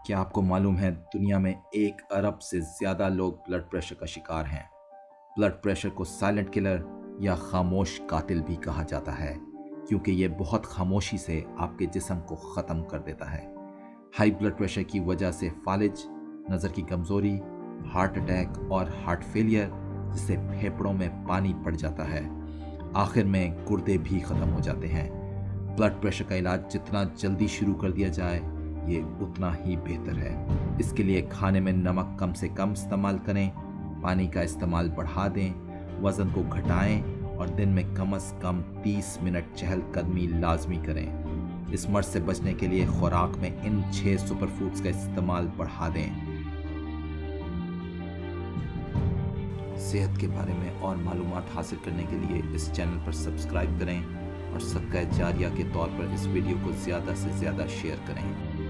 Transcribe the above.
क्या आपको मालूम है दुनिया में 1 अरब से ज़्यादा लोग ब्लड प्रेशर का शिकार हैं। ब्लड प्रेशर को साइलेंट किलर या खामोश कातिल भी कहा जाता है क्योंकि ये बहुत खामोशी से आपके जिस्म को ख़त्म कर देता है। हाई ब्लड प्रेशर की वजह से फालिज, नज़र की कमज़ोरी, हार्ट अटैक और हार्ट फेलियर, जिससे फेफड़ों में पानी पड़ जाता है, आखिर में गुर्दे भी ख़त्म हो जाते हैं। ब्लड प्रेशर का इलाज जितना जल्दी शुरू कर दिया जाए ये उतना ही बेहतर है। इसके लिए खाने में नमक कम से कम इस्तेमाल करें, पानी का इस्तेमाल बढ़ा दें, वज़न को घटाएं और दिन में कम से कम 30 मिनट चहलकदमी लाजमी करें। इस मर्ज से बचने के लिए खुराक में इन 6 सुपर फूड्स का इस्तेमाल बढ़ा दें। सेहत के बारे में और मालूमात हासिल करने के लिए इस चैनल पर सब्सक्राइब करें और सदका जारिया के तौर पर इस वीडियो को ज़्यादा से ज़्यादा शेयर करें।